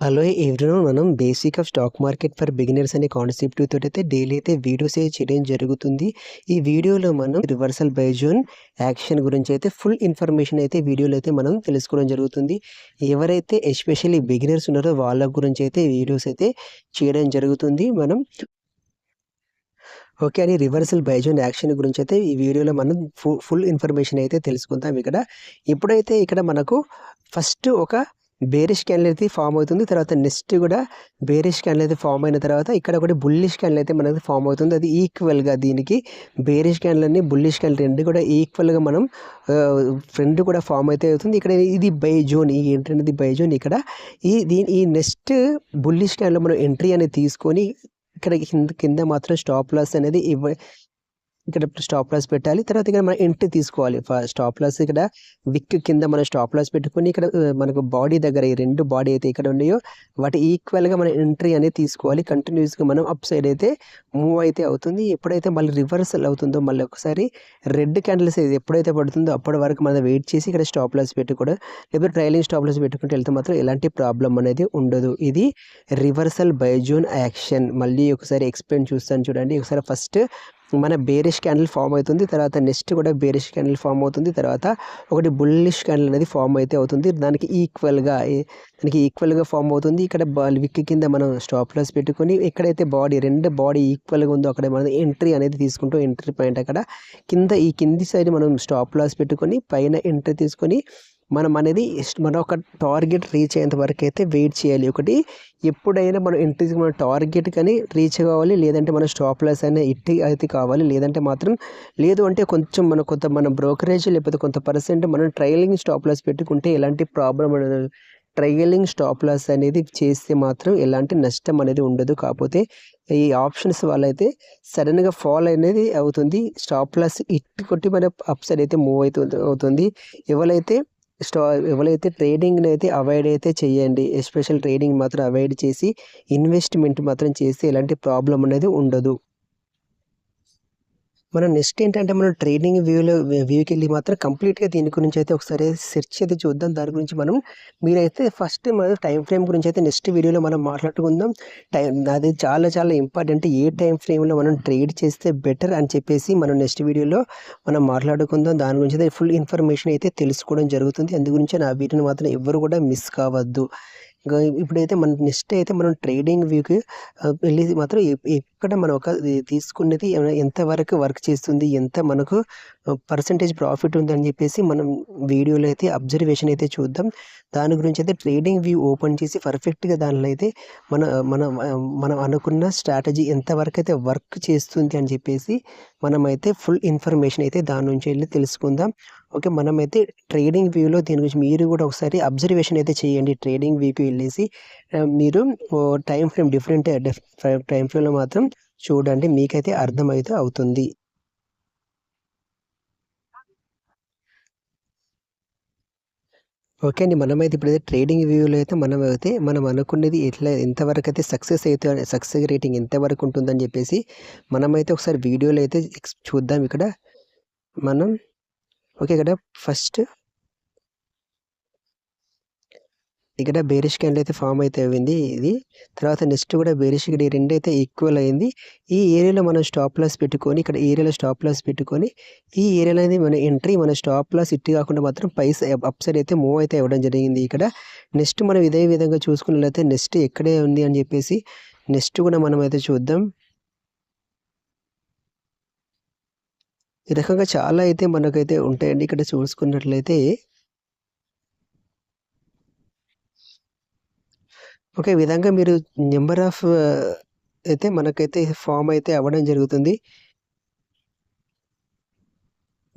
Hello everyone, మనం basic of stock market for beginners అనే concept తోటి అయితే డైలీ అయితే వీడియోస్ చేయడం జరుగుతుంది. ఈ వీడియోలో మనం రివర్సల్ బైజోన్ యాక్షన్ గురించి అయితే ఫుల్ ఇన్ఫర్మేషన్ అయితే వీడియోలో అయితే మనం తెలుసుకోవడం జరుగుతుంది. ఎవరైతే ఎస్పెషల్లీ బిగినర్స్ ఉన్నారో వాళ్ళ గురించి అయితే వీడియోస్ అయితే చేయడం జరుగుతుంది. మనం ఓకే అని రివర్సల్ బైజోన్ యాక్షన్ గురించి అయితే ఈ వీడియోలో మనం ఫుల్ ఇన్ఫర్మేషన్ అయితే తెలుసుకుందాం. ఇప్పుడైతే ఇక్కడ మనకు ఫస్ట్ ఒక బేరిష్ క్యాండిల్ అయితే ఫామ్ అవుతుంది. తర్వాత నెక్స్ట్ కూడా బేరిష్ క్యాండిల్ అయితే ఫామ్ అయిన తర్వాత ఇక్కడ ఒకటి బుల్లిష్ క్యాండిల్ అయితే మనకి ఫామ్ అవుతుంది. అది ఈక్వల్గా దీనికి బేరిష్ క్యాండిల్ అని బుల్లిష్ క్యాండిల్ రెండు కూడా ఈక్వల్గా మనం ఫ్రెండ్ కూడా ఫామ్ అయితే అవుతుంది. ఇక్కడ ఇది బై జోన్, ఈ ఎంట్రీ అనేది బై జోన్. ఇక్కడ ఈ నెక్స్ట్ బుల్లిష్ క్యాండిల్ మనం ఎంట్రీ అనేది తీసుకొని ఇక్కడ కింద మాత్రం స్టాప్ లాస్ అనేది ఇక్కడ స్టాప్ లాస్ పెట్టాలి. తర్వాత ఇక్కడ మనం ఎంట్రీ తీసుకోవాలి. స్టాప్ లాస్ ఇక్కడ విక్ కింద మనం స్టాప్ లాస్ పెట్టుకొని ఇక్కడ మనకు బాడీ దగ్గర ఈ రెండు బాడీ అయితే ఇక్కడ ఉన్నాయో వాటి ఈక్వల్గా మనం ఎంట్రీ అనేది తీసుకోవాలి. కంటిన్యూస్గా మనం అప్ సైడ్ అయితే మూవ్ అయితే అవుతుంది. ఎప్పుడైతే మళ్ళీ రివర్సల్ అవుతుందో మళ్ళీ ఒకసారి రెడ్ క్యాండిల్స్ ఎప్పుడైతే పడుతుందో అప్పటి వరకు మనం వెయిట్ చేసి ఇక్కడ స్టాప్ లాస్ పెట్టుకోవడం, లేకపోతే ట్రైలింగ్ స్టాప్ లాస్ పెట్టుకుంటే వెళ్తే మాత్రం ఎలాంటి ప్రాబ్లం అనేది ఉండదు. ఇది రివర్సల్ బైజోన్ యాక్షన్. మళ్ళీ ఒకసారి ఎక్స్ప్లెయిన్ చూస్తాను చూడండి. ఒకసారి ఫస్ట్ మన బేరిష్ క్యాండిల్ ఫామ్ అవుతుంది. తర్వాత నెక్స్ట్ కూడా బేరిష్ క్యాండిల్ ఫామ్ అవుతుంది. తర్వాత ఒకటి బుల్లిష్ క్యాండిల్ అనేది ఫామ్ అయితే అవుతుంది. దానికి ఈక్వల్గా ఫామ్ అవుతుంది. ఇక్కడ విక్ కింద మనం స్టాప్ లాస్ పెట్టుకొని ఎక్కడైతే రెండు బాడీ ఈక్వల్గా ఉందో అక్కడ మనం ఎంట్రీ అనేది తీసుకుంటాం. ఎంట్రీ పాయింట్ అక్కడ ఈ కింది సైడ్ మనం స్టాప్ లాస్ పెట్టుకొని పైన ఎంట్రీ తీసుకొని మనం ఒక టార్గెట్ రీచ్ అయ్యేంత వరకు అయితే వెయిట్ చేయాలి. ఎప్పుడైనా మనం ఎంట్రీకి మన టార్గెట్ కానీ రీచ్ కావాలి, లేదంటే మన స్టాప్ లాస్ అయినా అయితే కావాలి. లేదంటే మాత్రం లేదు అంటే కొంచెం మన బ్రోకరేజ్ లేకపోతే కొంత పర్సెంట్ మనం ట్రయలింగ్ స్టాప్ లాస్ పెట్టుకుంటే ఎలాంటి ప్రాబ్లం ఉండదు. ట్రయలింగ్ స్టాప్ లాస్ అనేది చేస్తే మాత్రం ఎలాంటి నష్టం అనేది ఉండదు. కాకపోతే ఈ ఆప్షన్స్ వల్ల అయితే సడన్గా ఫాల్ అనేది అవుతుంది. స్టాప్ లాస్ కొట్టి మన అప్ సైడ్ అయితే మూవ్ అవుతుంది. ఎవరైతే ట్రేడింగ్ని అయితే అవాయిడ్ అయితే చేయండి. ఎస్పెషల్ ట్రేడింగ్ మాత్రం అవాయిడ్ చేసి ఇన్వెస్ట్మెంట్ మాత్రం చేస్తే ఎలాంటి ప్రాబ్లం అనేది ఉండదు. మనం నెక్స్ట్ ఏంటంటే మనం ట్రేడింగ్ వ్యూకి వెళ్ళి మాత్రం కంప్లీట్గా దీని గురించి అయితే ఒకసారి సెర్చ్ అయితే చూద్దాం. దాని గురించి మీరైతే ఫస్ట్ మనం టైం ఫ్రేమ్ గురించి అయితే నెక్స్ట్ వీడియోలో మనం మాట్లాడుకుందాం. అది చాలా చాలా ఇంపార్టెంట్. ఏ టైం ఫ్రేమ్లో మనం ట్రేడ్ చేస్తే బెటర్ అని చెప్పేసి మనం నెక్స్ట్ వీడియోలో మనం మాట్లాడుకుందాం. దాని గురించి అయితే ఫుల్ ఇన్ఫర్మేషన్ అయితే తెలుసుకోవడం జరుగుతుంది. అందు గురించి నా వీడియోని మాత్రం ఎవరు కూడా మిస్ కావద్దు. ఇప్పుడైతే నెక్స్ట్ అయితే మనం ట్రేడింగ్ వ్యూకి వెళ్ళి మాత్రం ఇక్కడ మనం తీసుకునేది ఎంతవరకు వర్క్ చేస్తుంది, ఎంత మనకు పర్సంటేజ్ ప్రాఫిట్ ఉందని చెప్పేసి మనం వీడియోలో అయితే అబ్జర్వేషన్ అయితే చూద్దాం. దాని గురించి అయితే ట్రేడింగ్ వ్యూ ఓపెన్ చేసి పర్ఫెక్ట్గా దానిలో అయితే మనం అనుకున్న స్ట్రాటజీ ఎంతవరకు అయితే వర్క్ చేస్తుంది అని చెప్పేసి మనమైతే ఫుల్ ఇన్ఫర్మేషన్ అయితే దాని నుంచి వెళ్ళి తెలుసుకుందాం. ఓకే, మనమైతే ట్రేడింగ్ వ్యూలో దీని గురించి మీరు కూడా ఒకసారి అబ్జర్వేషన్ అయితే చేయండి. ట్రేడింగ్ వ్యూకి వెళ్ళేసి మీరు టైం ఫ్రేమ్ డిఫరెంట్ టైం ఫ్రేమ్లో మాత్రం చూడండి, మీకైతే అర్థమైతే అవుతుంది. ఓకే అండి, మనమైతే ఇప్పుడైతే ట్రేడింగ్ వ్యూలో అయితే మనం అనుకున్నది ఎంతవరకు అయితే సక్సెస్ రేటింగ్ ఎంతవరకు ఉంటుందని చెప్పేసి మనమైతే ఒకసారి వీడియోలో అయితే చూద్దాం. ఇక్కడ ఫస్ట్ ఇక్కడ బేరిష్ క్యాండిల్ అయితే ఫామ్ అయితే అయింది. ఇది తర్వాత నెక్స్ట్ కూడా బేరిష్ ఈ రెండు అయితే ఈక్వల్ అయింది. ఈ ఏరియాలో మనం స్టాప్ లాస్ పెట్టుకొని ఈ ఏరియాలో అనేది మన ఎంట్రీ, మన స్టాప్ లాస్ కాకుండా మాత్రం అప్ సైడ్ అయితే మూవ్ అయితే ఇవ్వడం జరిగింది. ఇక్కడ నెక్స్ట్ మనం ఇదే విధంగా చూసుకున్నట్లయితే నెక్స్ట్ ఎక్కడే ఉంది అని చెప్పేసి నెక్స్ట్ కూడా మనం అయితే చూద్దాం. ఈ రకంగా చాలా అయితే మనకైతే ఉంటాయండి. ఇక్కడ చూసుకున్నట్లయితే ఓకే, ఈ విధంగా మీరు నెంబర్ ఆఫ్ అయితే మనకైతే ఫామ్ అయితే అవ్వడం జరుగుతుంది.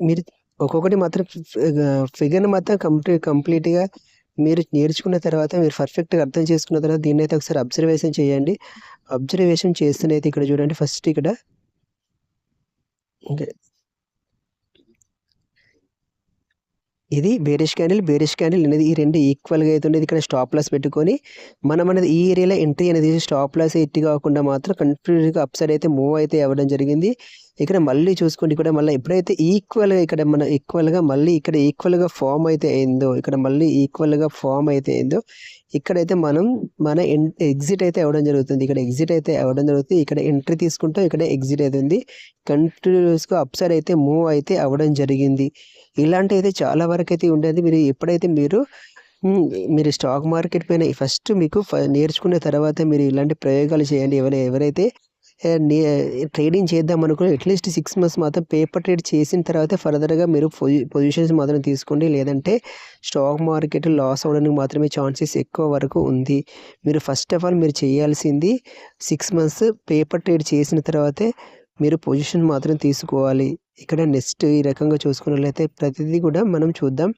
మీరు ఒక్కొక్కటి మాత్రం ఫిగర్ని మాత్రం కంప్లీట్గా మీరు నేర్చుకున్న తర్వాత, మీరు పర్ఫెక్ట్గా అర్థం చేసుకున్న తర్వాత దీన్ని అయితే ఒకసారి అబ్జర్వేషన్ చేయండి. అబ్జర్వేషన్ చేస్తున్నైతే ఇక్కడ చూడండి. ఫస్ట్ ఇక్కడ ఇది బేరిష్ క్యాండిల్ అనేది ఈ రెండు ఈక్వల్గా అయితే ఉండేది. ఇక్కడ స్టాప్ లాస్ పెట్టుకొని మనం అనేది ఈ ఏరియాలో ఎంట్రీ అనేది స్టాప్ లాస్ కాకుండా మాత్రం కంప్లీట్గా అప్ సైడ్ అయితే మూవ్ అయితే అవ్వడం జరిగింది. ఇక్కడ మళ్ళీ చూసుకోండి, ఇక్కడ మళ్ళీ ఎప్పుడైతే ఈక్వల్గా ఇక్కడ మన ఈక్వల్గా మళ్ళీ ఇక్కడ ఈక్వల్గా ఫామ్ అయితే అయిందో, ఇక్కడ మళ్ళీ ఈక్వల్గా ఫామ్ అయితే అయిందో, ఇక్కడైతే మనం మన ఎగ్జిట్ అయితే అవ్వడం జరుగుతుంది. ఇక్కడ ఎగ్జిట్ అయితే అవ్వడం జరుగుతుంది. ఇక్కడ ఎంట్రీ తీసుకుంటాం, ఇక్కడ ఎగ్జిట్ అవుతుంది. కంటిన్యూస్గా అప్ సైడ్ అయితే మూవ్ అయితే అవ్వడం జరిగింది. ఇలాంటి అయితే చాలా వరకు అయితే ఉండేది. మీరు ఎప్పుడైతే మీరు స్టాక్ మార్కెట్ పైన ఫస్ట్ మీకు నేర్చుకున్న తర్వాత మీరు ఇలాంటి ప్రయోగాలు చేయండి. ఎవరైతే ట్రేడింగ్ చేద్దాం అనుకుని అట్లీస్ట్ 6 months మాత్రం పేపర్ ట్రేడ్ చేసిన తర్వాత ఫర్దర్గా మీరు పొజిషన్స్ మాత్రం తీసుకోండి. లేదంటే స్టాక్ మార్కెట్ లాస్ అవ్వడానికి మాత్రమే ఛాన్సెస్ ఎక్కువ వరకు ఉంది. మీరు ఫస్ట్ ఆఫ్ ఆల్ మీరు చేయాల్సింది 6 months పేపర్ ట్రేడ్ చేసిన తర్వాతే మీరు పొజిషన్ మాత్రం తీసుకోవాలి. ఇక్కడ నెక్స్ట్ ఈ రకంగా చూసుకున్నట్లయితే ప్రతిదీ కూడా మనం చూద్దాం.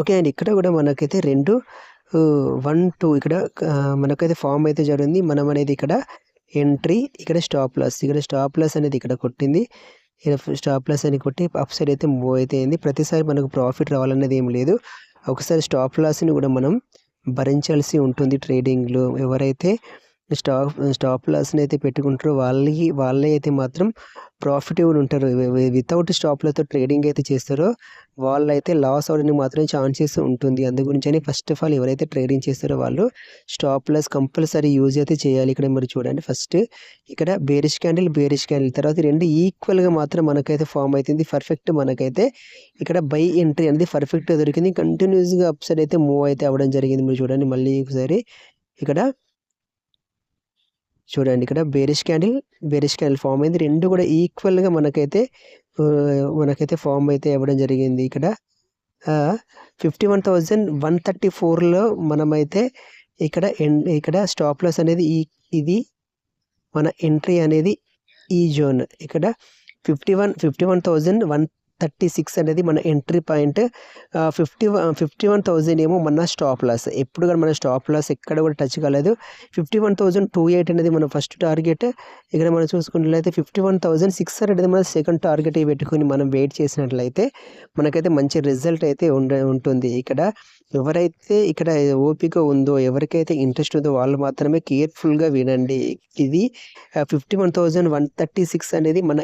ఓకే అండి, ఇక్కడ కూడా మనకైతే 2 1 2 ఇక్కడ మనకైతే ఫామ్ అయితే జరిగింది. మనం అనేది ఇక్కడ ఎంట్రీ, ఇక్కడ స్టాప్ లాస్ అనేది ఇక్కడ కొట్టింది. స్టాప్ లాస్ అని కొట్టి అప్ సైడ్ అయితే మూవ్ అయితే అయింది. ప్రతిసారి మనకు ప్రాఫిట్ రావాలన్నది ఏం లేదు. ఒకసారి స్టాప్ లాస్ని కూడా మనం భరించాల్సి ఉంటుంది ట్రేడింగ్లో. ఎవరైతే స్టాప్ లాస్ని అయితే పెట్టుకుంటారో వాళ్ళే అయితే మాత్రం ప్రాఫిటబుల్ ఉంటారు. వితౌట్ స్టాప్లతో ట్రేడింగ్ అయితే చేస్తారో వాళ్ళైతే లాస్ అవ్వడానికి మాత్రమే ఛాన్సెస్ ఉంటుంది. అందుగురించి ఫస్ట్ ఆఫ్ ఆల్ ఎవరైతే ట్రేడింగ్ చేస్తారో వాళ్ళు స్టాప్ లాస్ కంపల్సరీ యూజ్ అయితే చేయాలి. ఇక్కడ మీరు చూడండి, ఫస్ట్ ఇక్కడ బేరిష్ క్యాండిల్ తర్వాత 2 ఈక్వల్గా మాత్రం మనకైతే ఫామ్ అవుతుంది. పర్ఫెక్ట్ మనకైతే ఇక్కడ బై ఎంట్రీ అనేది పర్ఫెక్ట్గా దొరికింది. కంటిన్యూస్గా అప్ సైడ్ అయితే మూవ్ అయితే అవ్వడం జరిగింది. మీరు చూడండి మళ్ళీ ఒకసారి ఇక్కడ చూడండి, ఇక్కడ బేరిష్ క్యాండిల్ ఫామ్ అయింది. 2 కూడా ఈక్వల్గా మనకైతే ఫామ్ అయితే అవ్వడం జరిగింది. ఇక్కడ 51,134లో మనమైతే ఇక్కడ స్టాప్ లాస్ అనేది ఇది మన ఎంట్రీ అనేది ఈ జోన్. ఇక్కడ 51,136 అనేది మన ఎంట్రీ పాయింట్. 51,000 ఏమో మన స్టాప్ లాస్. ఎప్పుడు కూడా మన స్టాప్ లాస్ ఎక్కడ కూడా టచ్ కాలేదు. 51,208 అనేది మన ఫస్ట్ టార్గెట్. ఇక్కడ మనం చూసుకున్నట్లయితే 51,600 అనేది మన సెకండ్ టార్గెట్ పెట్టుకుని మనం వెయిట్ చేసినట్లయితే మనకైతే మంచి రిజల్ట్ అయితే ఉంటుంది. ఇక్కడ ఎవరైతే ఇక్కడ ఓపిక ఉందో, ఎవరికైతే ఇంట్రెస్ట్ ఉందో వాళ్ళు మాత్రమే కేర్ఫుల్గా వినండి. ఇది 51,136 అనేది మన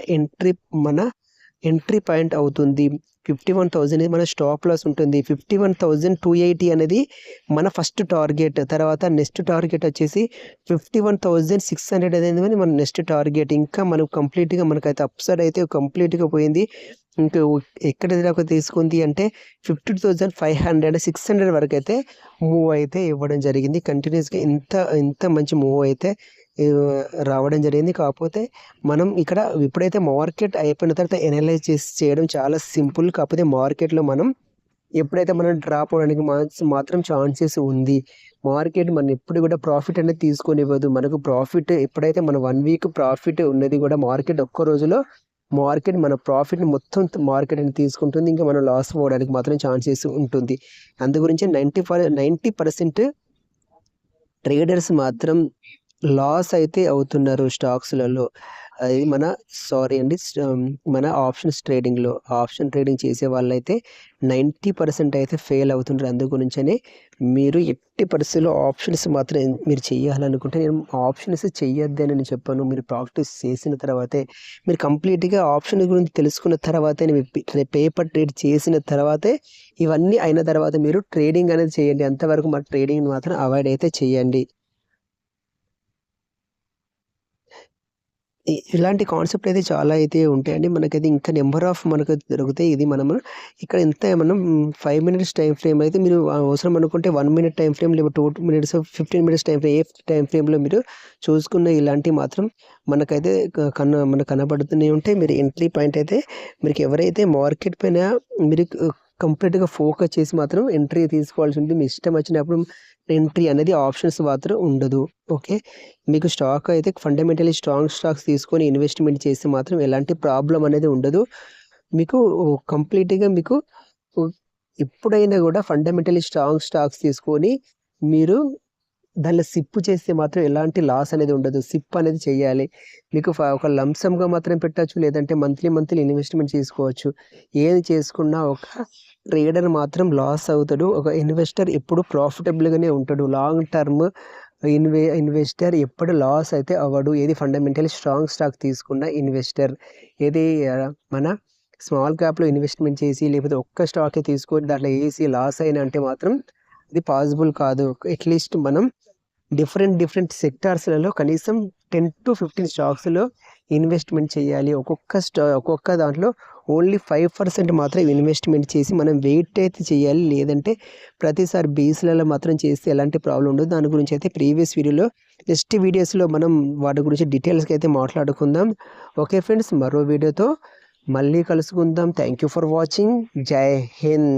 ఎంట్రీ పాయింట్ అవుతుంది. 51,000 అనేది మన స్టాప్ లాస్ ఉంటుంది. 51,280 అనేది మన ఫస్ట్ టార్గెట్. తర్వాత నెక్స్ట్ టార్గెట్ వచ్చేసి 51,600 అనేది మన నెక్స్ట్ టార్గెట్. ఇంకా మనం కంప్లీట్గా మనకైతే అప్ సైడ్ అయితే కంప్లీట్గా పోయింది. ఇంకా ఎక్కడ దాకా తీసుకుంది అంటే 52,500 600 వరకు అయితే మూవ్ అయితే ఇవ్వడం జరిగింది. కంటిన్యూస్గా ఇంత మంచి మూవ్ అయితే రావడం జరిగింది. కాకపోతే మనం ఇక్కడ ఎప్పుడైతే మార్కెట్ అయిపోయిన తర్వాత ఎనలైజ్ చేయడం చాలా సింపుల్. కాకపోతే మార్కెట్లో ఎప్పుడైతే మనం డ్రాప్ అవడానికి మాత్రం ఛాన్సెస్ ఉంది. మార్కెట్ మనం ఎప్పుడు కూడా ప్రాఫిట్ అనేది తీసుకొనివ్వదు. మనకు ప్రాఫిట్ ఎప్పుడైతే మన 1 week ప్రాఫిట్ ఉన్నది కూడా మార్కెట్ ఒక్క రోజులో మన ప్రాఫిట్ని మొత్తం మార్కెట్ అనేది తీసుకుంటుంది. ఇంకా మనం లాస్ అవ్వడానికి మాత్రం ఛాన్సెస్ ఉంటుంది. అందుగురించి 90% ట్రేడర్స్ మాత్రం లాస్ అయితే అవుతున్నారు స్టాక్స్లలో. అది మన ఆప్షన్స్ ట్రేడింగ్లో ఆప్షన్ ట్రేడింగ్ చేసే వాళ్ళైతే 90% అయితే ఫెయిల్ అవుతుంటారు. అందుగురించనే మీరు ఎట్టి పరిస్థితుల్లో ఆప్షన్స్ మాత్రం మీరు చేయాలనుకుంటే, నేను ఆప్షన్స్ చెయ్యొద్దని నేను చెప్పాను. మీరు ప్రాక్టీస్ చేసిన తర్వాతే, మీరు కంప్లీట్గా ఆప్షన్ గురించి తెలుసుకున్న తర్వాతే, పేపర్ ట్రేడ్ చేసిన తర్వాతే, ఇవన్నీ అయిన తర్వాత మీరు ట్రేడింగ్ అనేది చేయండి. అంతవరకు మన ట్రేడింగ్ మాత్రం అవాయిడ్ అయితే చేయండి. ఇలాంటి కాన్సెప్ట్ అయితే చాలా అయితే ఉంటాయండి. మనకైతే ఇంకా నెంబర్ ఆఫ్ మనకు దొరుకుతాయి. ఇది మనం 5 minutes టైం ఫ్రేమ్ అయితే మీరు అవసరం అనుకుంటే 1 minute టైం ఫ్రేమ్, లేదా 2 minutes 15 minutes టైం ఫ్రేమ్, ఏ టైం ఫ్రేమ్లో మీరు చూసుకున్న ఇలాంటివి మాత్రం మనకైతే మనకు కనబడుతూనే ఉంటాయి. మీరు ఎంట్రీ పాయింట్ అయితే మీకు ఎవరైతే మార్కెట్ పైన మీరు కంప్లీట్గా ఫోకస్ చేసి మాత్రం ఎంట్రీ తీసుకోవాల్సి ఉంటుంది. మీ ఇష్టం వచ్చినప్పుడు ఎంట్రీ అనేది ఆప్షన్స్ మాత్రం ఉండదు. ఓకే, మీకు స్టాక్ అయితే ఫండమెంటలీ స్ట్రాంగ్ స్టాక్స్ తీసుకొని ఇన్వెస్ట్మెంట్ చేస్తే మాత్రం ఎలాంటి ప్రాబ్లం అనేది ఉండదు. మీకు కంప్లీట్గా మీకు ఎప్పుడైనా కూడా ఫండమెంటలీ స్ట్రాంగ్ స్టాక్స్ తీసుకొని మీరు దానిలో సిప్ చేస్తే మాత్రం ఎలాంటి లాస్ అనేది ఉండదు. సిప్ అనేది చేయాలి. మీకు ఒక లంసమ్గా మాత్రం పెట్టచ్చు, లేదంటే మంత్లీ ఇన్వెస్ట్మెంట్ చేసుకోవచ్చు. ఏది చేసుకున్నా ఒక ట్రేడర్ మాత్రం లాస్ అవుతాడు. ఒక ఇన్వెస్టర్ ఎప్పుడు ప్రాఫిటబుల్గానే ఉంటాడు. లాంగ్ టర్మ్ ఇన్వెస్టర్ ఎప్పుడు లాస్ అయితే అవ్వడు. ఏది ఫండమెంటల్ స్ట్రాంగ్ స్టాక్ తీసుకున్న ఇన్వెస్టర్, ఏది మన స్మాల్ క్యాప్లో ఇన్వెస్ట్మెంట్ చేసి లేకపోతే ఒక్క స్టాకే తీసుకొని దాంట్లో వేసి లాస్ అయినా అంటే మాత్రం ఇది పాసిబుల్ కాదు. అట్లీస్ట్ మనం డిఫరెంట్ సెక్టార్స్లలో కనీసం 10 to 15 స్టాక్స్లో ఇన్వెస్ట్మెంట్ చేయాలి. ఒక్కొక్క దాంట్లో ఓన్లీ 5% మాత్రం ఇన్వెస్ట్మెంట్ చేసి మనం వెయిట్ అయితే చేయాలి. లేదంటే ప్రతిసారి బేస్లలో మాత్రం చేస్తే ఎలాంటి ప్రాబ్లం ఉండదు. దాని గురించి అయితే ప్రీవియస్ వీడియోలో నెక్స్ట్ వీడియోస్లో మనం వాటి గురించి డీటెయిల్స్గా అయితే మాట్లాడుకుందాం. ఓకే ఫ్రెండ్స్, మరో వీడియోతో మళ్ళీ కలుసుకుందాం. Thank you for watching. జై హింద్.